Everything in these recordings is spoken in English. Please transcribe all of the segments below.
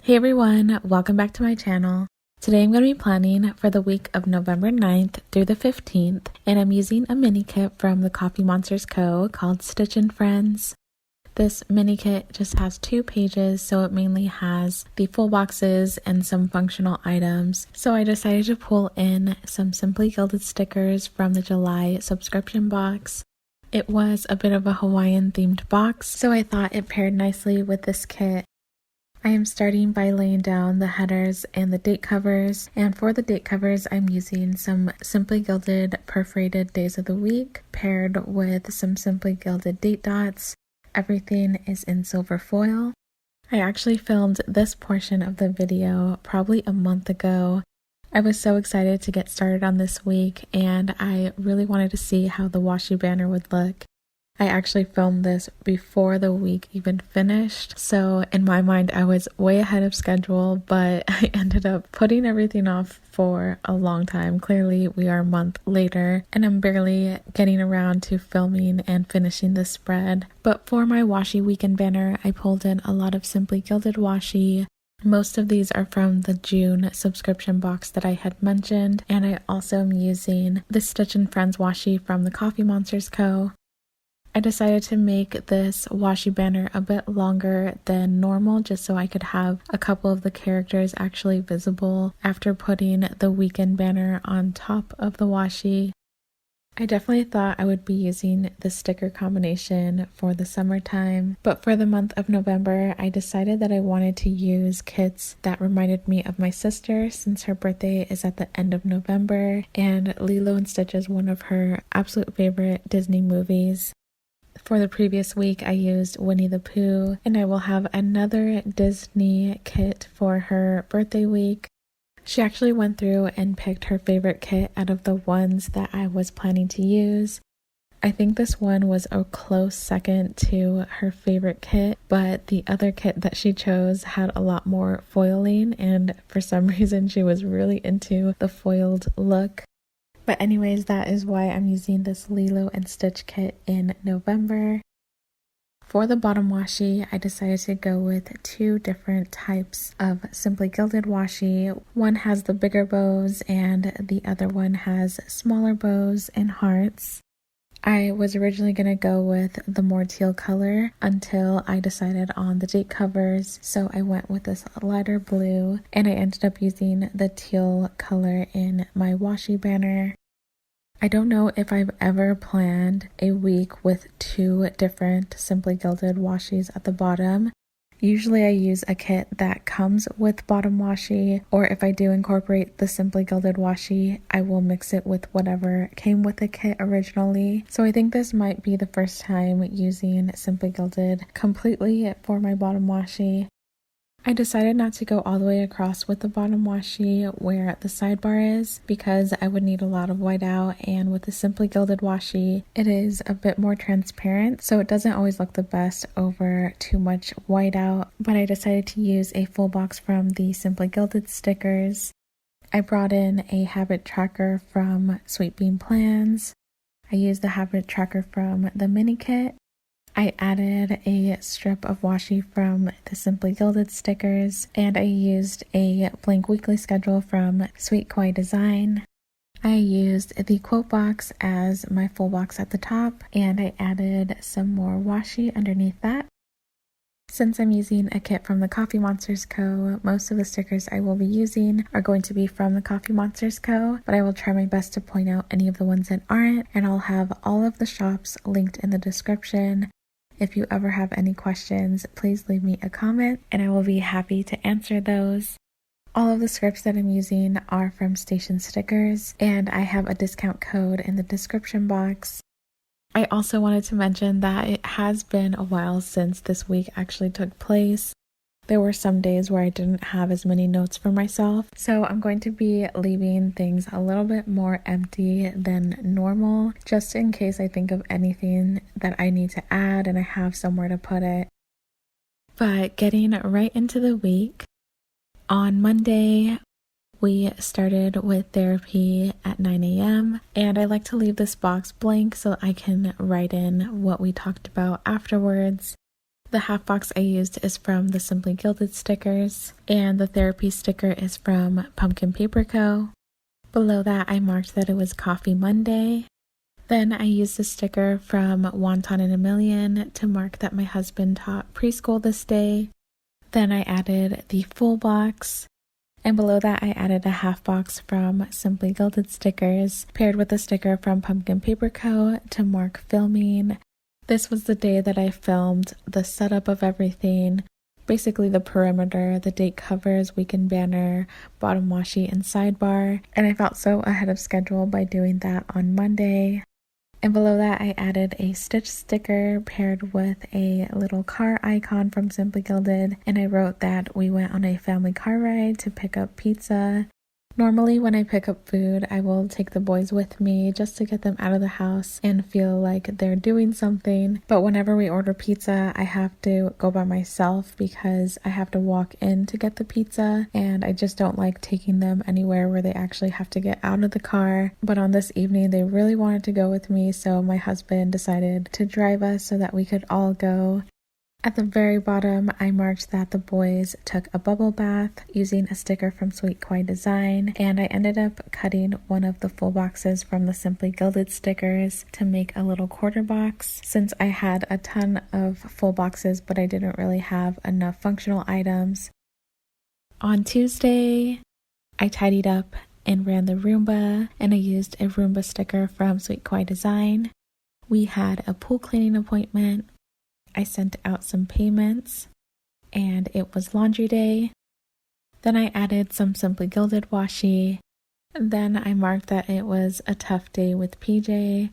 Hey everyone, welcome back to my channel. Today I'm going to be planning for the week of November 9th through the 15th, and I'm using a mini kit from the Coffee Monsters Co. called Stitch and Friends. This mini kit just has 2 pages, so it mainly has the full boxes and some functional items. So I decided to pull in some Simply Gilded stickers from the July subscription box. It was a bit of a Hawaiian themed box, so I thought it paired nicely with this kit. I am starting by laying down the headers and the date covers, and for the date covers I'm using some Simply Gilded perforated days of the week paired with some Simply Gilded date dots. Everything is in silver foil. I actually filmed this portion of the video probably a month ago. I was so excited to get started on this week, and I really wanted to see how the washi banner would look. I actually filmed this before the week even finished, so in my mind I was way ahead of schedule, but I ended up putting everything off for a long time. Clearly we are a month later and I'm barely getting around to filming and finishing this spread. But for my washi weekend banner, I pulled in a lot of Simply Gilded washi. Most of these are from the June subscription box that I had mentioned, and I also am using the Stitch and Friends washi from the Coffee Monsters Co. I decided to make this washi banner a bit longer than normal just so I could have a couple of the characters actually visible after putting the weekend banner on top of the washi. I definitely thought I would be using the sticker combination for the summertime, but for the month of November, I decided that I wanted to use kits that reminded me of my sister since her birthday is at the end of November, and Lilo and Stitch is one of her absolute favorite Disney movies. For the previous week, I used Winnie the Pooh, and I will have another Disney kit for her birthday week. She actually went through and picked her favorite kit out of the ones that I was planning to use. I think this one was a close second to her favorite kit, but the other kit that she chose had a lot more foiling, and for some reason she was really into the foiled look. But anyways, that is why I'm using this Lilo and Stitch kit in November. For the bottom washi, I decided to go with 2 different types of Simply Gilded washi. One has the bigger bows and the other one has smaller bows and hearts. I was originally going to go with the more teal color until I decided on the date covers, so I went with this lighter blue, and I ended up using the teal color in my washi banner. I don't know if I've ever planned a week with 2 different Simply Gilded washis at the bottom. Usually I use a kit that comes with bottom washi, or if I do incorporate the Simply Gilded washi, I will mix it with whatever came with the kit originally. So I think this might be the first time using Simply Gilded completely for my bottom washi. I decided not to go all the way across with the bottom washi where the sidebar is because I would need a lot of whiteout, and with the Simply Gilded washi it is a bit more transparent, so it doesn't always look the best over too much whiteout. But I decided to use a full box from the Simply Gilded stickers. I brought in a habit tracker from Sweet Bean Plans. I used the habit tracker from the mini kit. I added a strip of washi from the Simply Gilded stickers, and I used a blank weekly schedule from Sweet Kawaii Design. I used the quote box as my full box at the top, and I added some more washi underneath that. Since I'm using a kit from the Coffee Monsters Co., most of the stickers I will be using are going to be from the Coffee Monsters Co., but I will try my best to point out any of the ones that aren't, and I'll have all of the shops linked in the description. If you ever have any questions, please leave me a comment and I will be happy to answer those. All of the scripts that I'm using are from Station Stickers, and I have a discount code in the description box. I also wanted to mention that it has been a while since this week actually took place. There were some days where I didn't have as many notes for myself, so I'm going to be leaving things a little bit more empty than normal, just in case I think of anything that I need to add and I have somewhere to put it. But getting right into the week, on Monday, we started with therapy at 9 a.m. and I like to leave this box blank so I can write in what we talked about afterwards. The half box I used is from the Simply Gilded stickers, and the therapy sticker is from Pumpkin Paper Co. Below that, I marked that it was Coffee Monday. Then I used a sticker from Wonton and a Million to mark that my husband taught preschool this day. Then I added the full box. And below that, I added a half box from Simply Gilded stickers, paired with a sticker from Pumpkin Paper Co. to mark filming. This was the day that I filmed the setup of everything, basically the perimeter, the date covers, weekend banner, bottom washi, and sidebar. And I felt so ahead of schedule by doing that on Monday. And below that, I added a Stitch sticker paired with a little car icon from Simply Gilded, and I wrote that we went on a family car ride to pick up pizza. Normally when I pick up food, I will take the boys with me just to get them out of the house and feel like they're doing something. But whenever we order pizza, I have to go by myself because I have to walk in to get the pizza, and I just don't like taking them anywhere where they actually have to get out of the car. But on this evening, they really wanted to go with me, so my husband decided to drive us so that we could all go. At the very bottom, I marked that the boys took a bubble bath using a sticker from Sweet Kawaii Design, and I ended up cutting one of the full boxes from the Simply Gilded stickers to make a little quarter box, since I had a ton of full boxes but I didn't really have enough functional items. On Tuesday, I tidied up and ran the Roomba, and I used a Roomba sticker from Sweet Kawaii Design. We had a pool cleaning appointment. I sent out some payments, and it was laundry day. Then I added some Simply Gilded washi. Then I marked that it was a tough day with PJ.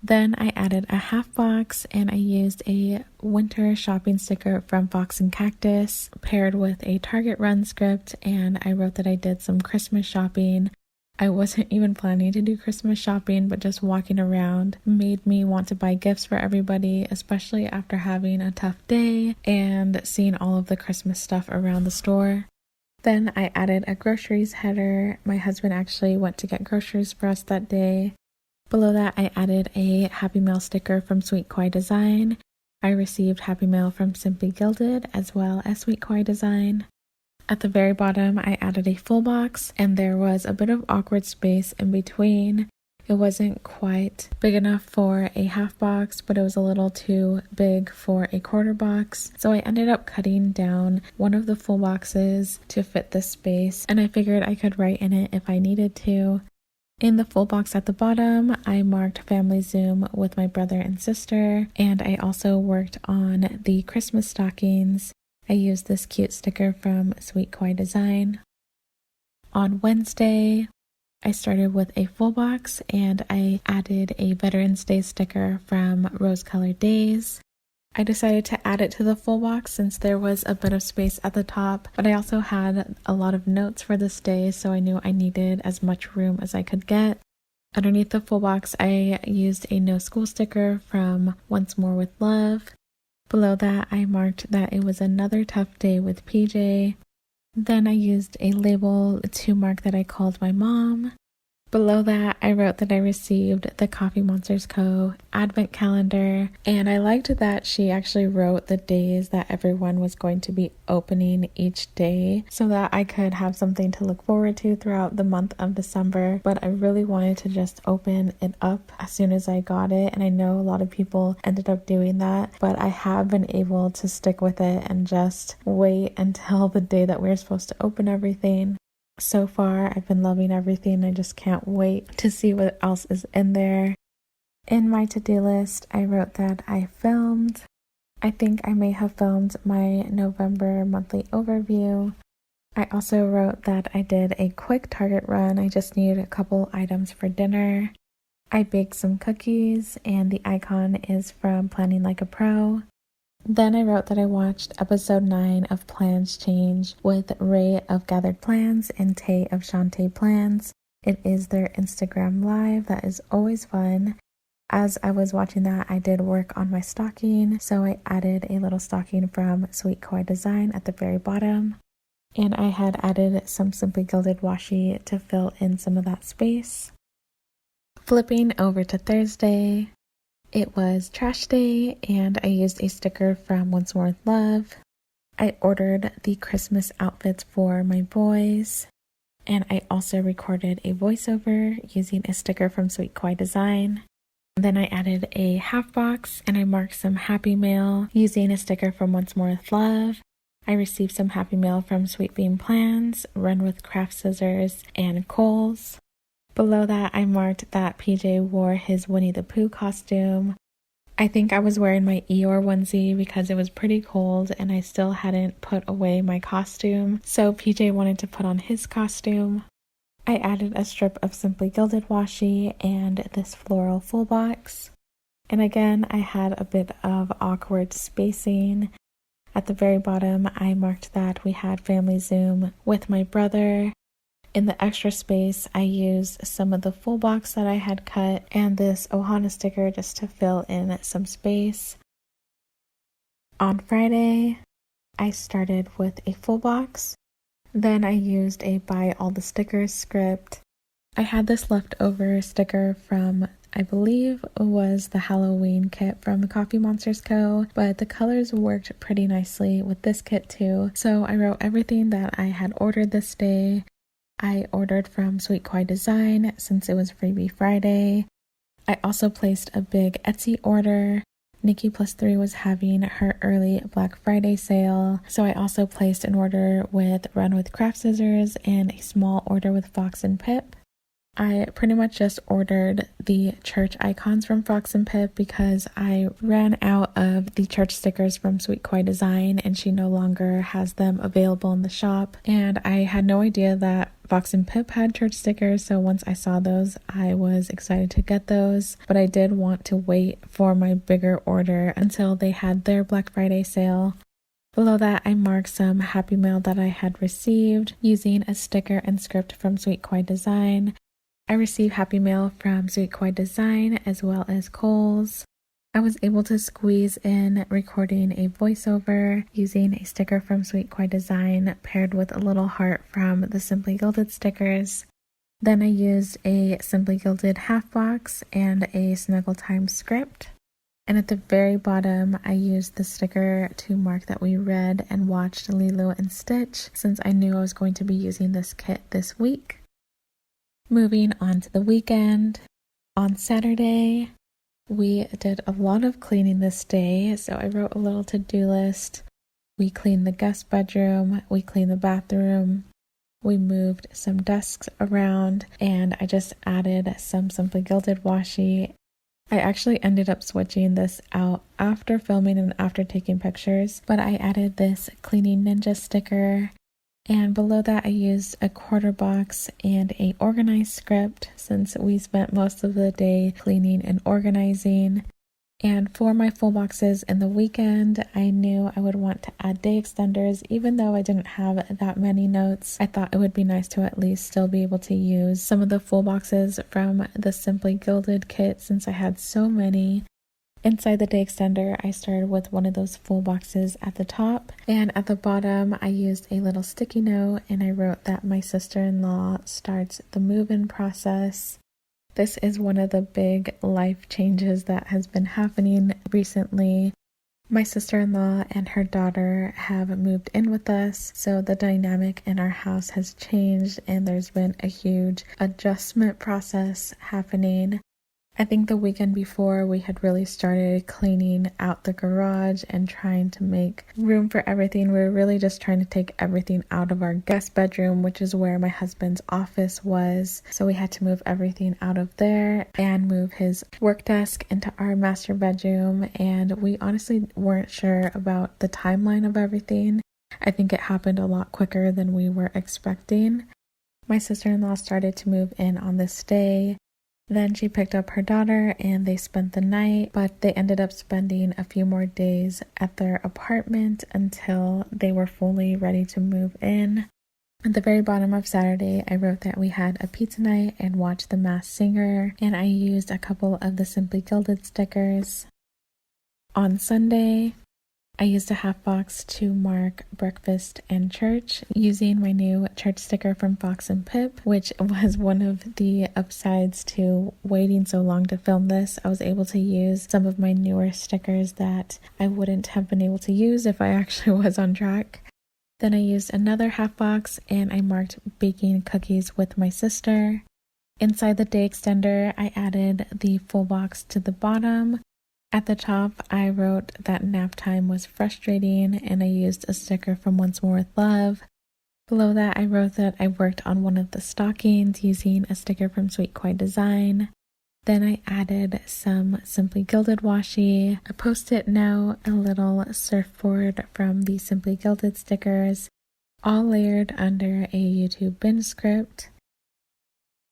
Then I added a half box, and I used a winter shopping sticker from Fox and Cactus paired with a Target Run script, and I wrote that I did some Christmas shopping. I wasn't even planning to do Christmas shopping, but just walking around made me want to buy gifts for everybody, especially after having a tough day and seeing all of the Christmas stuff around the store. Then I added a groceries header. My husband actually went to get groceries for us that day. Below that, I added a Happy Mail sticker from Sweet Kawaii Design. I received Happy Mail from Simply Gilded as well as Sweet Kawaii Design. At the very bottom, I added a full box, and there was a bit of awkward space in between. It wasn't quite big enough for a half box, but it was a little too big for a quarter box. So I ended up cutting down one of the full boxes to fit this space, and I figured I could write in it if I needed to. In the full box at the bottom, I marked Family Zoom with my brother and sister, and I also worked on the Christmas stockings. I used this cute sticker from Sweet Kawaii Design. On Wednesday, I started with a full box, and I added a Veterans Day sticker from Rose Colored Days. I decided to add it to the full box since there was a bit of space at the top, but I also had a lot of notes for this day, so I knew I needed as much room as I could get. Underneath the full box, I used a no school sticker from Once More with Love. Below that, I marked that it was another tough day with PJ. Then I used a label to mark that I called my mom. Below that, I wrote that I received the Coffee Monsters Co. advent calendar, and I liked that she actually wrote the days that everyone was going to be opening each day so that I could have something to look forward to throughout the month of December. But I really wanted to just open it up as soon as I got it, and I know a lot of people ended up doing that, but I have been able to stick with it and just wait until the day that we're supposed to open everything. So far, I've been loving everything. I just can't wait to see what else is in there. In my to-do list, I wrote that I filmed. I think I may have filmed my November monthly overview. I also wrote that I did a quick Target run. I just needed a couple items for dinner. I baked some cookies, and the icon is from Planning Like a Pro. Then I wrote that I watched episode 9 of Plans Change with Ray of Gathered Plans and Tay of Shantae Plans. It is their Instagram live. That is always fun. As I was watching that, I did work on my stocking, so I added a little stocking from Sweet Kawaii Design at the very bottom. And I had added some Simply Gilded washi to fill in some of that space. Flipping over to Thursday, It was trash day and I used a sticker from Once More with Love. I ordered the Christmas outfits for my boys. And I also recorded a voiceover using a sticker from Sweet Kawaii Design. Then I added a half box and I marked some Happy Mail using a sticker from Once More with Love. I received some Happy Mail from Sweet Bean Plans, Run with Craft Scissors, and Kohl's. Below that, I marked that PJ wore his Winnie the Pooh costume. I think I was wearing my Eeyore onesie because it was pretty cold and I still hadn't put away my costume, so PJ wanted to put on his costume. I added a strip of Simply Gilded washi and this floral full box. And again, I had a bit of awkward spacing. At the very bottom, I marked that we had family Zoom with my brother. In the extra space, I used some of the full box that I had cut and this Ohana sticker just to fill in some space. On Friday, I started with a full box. Then I used a Buy All the Stickers script. I had this leftover sticker from, I believe, was the Halloween kit from the Coffee Monsters Co., but the colors worked pretty nicely with this kit too. So I wrote everything that I had ordered this day. I ordered from Sweet Kawaii Design since it was Freebie Friday. I also placed a big Etsy order. Nikki Plus 3 was having her early Black Friday sale, so I also placed an order with Run with Craft Scissors and a small order with Fox and Pip. I pretty much just ordered the church icons from Fox and Pip because I ran out of the church stickers from Sweet Kawaii Design and she no longer has them available in the shop. And I had no idea that Fox and Pip had church stickers, so once I saw those, I was excited to get those. But I did want to wait for my bigger order until they had their Black Friday sale. Below that, I marked some Happy Mail that I had received using a sticker and script from Sweet Kawaii Design. I received Happy Mail from Sweet Kawaii Design as well as Kohl's. I was able to squeeze in recording a voiceover using a sticker from Sweet Kawaii Design paired with a little heart from the Simply Gilded stickers. Then I used a Simply Gilded half box and a Snuggle Time script. And at the very bottom, I used the sticker to mark that we read and watched Lilo and Stitch since I knew I was going to be using this kit this week. Moving on to the weekend, on Saturday, we did a lot of cleaning this day, so I wrote a little to-do list. We cleaned the guest bedroom, we cleaned the bathroom, we moved some desks around, and I just added some Simply Gilded washi. I actually ended up switching this out after filming and after taking pictures, but I added this Cleaning Ninja sticker. And below that, I used a quarter box and a organized script since we spent most of the day cleaning and organizing. And for my full boxes in the weekend, I knew I would want to add day extenders. Even though I didn't have that many notes, I thought it would be nice to at least still be able to use some of the full boxes from the Simply Gilded kit since I had so many. Inside the day extender, I started with one of those full boxes at the top, and at the bottom, I used a little sticky note and I wrote that my sister-in-law starts the move-in process. This is one of the big life changes that has been happening recently. My sister-in-law and her daughter have moved in with us, so the dynamic in our house has changed and there's been a huge adjustment process happening. I think the weekend before we had really started cleaning out the garage and trying to make room for everything. We were really just trying to take everything out of our guest bedroom, which is where my husband's office was. So we had to move everything out of there and move his work desk into our master bedroom. And we honestly weren't sure about the timeline of everything. I think it happened a lot quicker than we were expecting. My sister-in-law started to move in on this day. Then she picked up her daughter and they spent the night, but they ended up spending a few more days at their apartment until they were fully ready to move in. At the very bottom of Saturday, I wrote that we had a pizza night and watched The Masked Singer, and I used a couple of the Simply Gilded stickers. On Sunday, I used a half box to mark breakfast and church using my new church sticker from Fox and Pip, which was one of the upsides to waiting so long to film this. I was able to use some of my newer stickers that I wouldn't have been able to use if I actually was on track. Then I used another half box and I marked baking cookies with my sister. Inside the day extender, I added the full box to the bottom. At the top, I wrote that nap time was frustrating and I used a sticker from Once More With Love. Below that, I wrote that I worked on one of the stockings using a sticker from Sweet Koi Design. Then I added some Simply Gilded washi, a post-it note, a little surfboard from the Simply Gilded stickers, all layered under a YouTube bin script.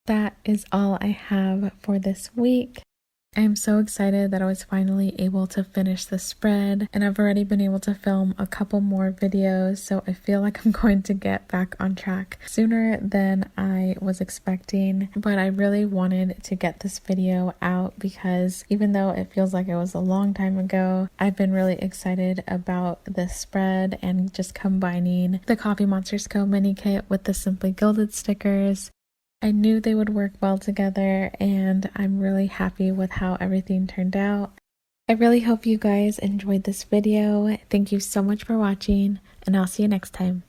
That is all I have for this week. I'm so excited that I was finally able to finish the spread, and I've already been able to film a couple more videos, so I feel like I'm going to get back on track sooner than I was expecting. But I really wanted to get this video out because even though it feels like it was a long time ago, I've been really excited about this spread and just combining the Coffee Monsters Co. mini kit with the Simply Gilded stickers. I knew they would work well together, and I'm really happy with how everything turned out. I really hope you guys enjoyed this video. Thank you so much for watching, and I'll see you next time.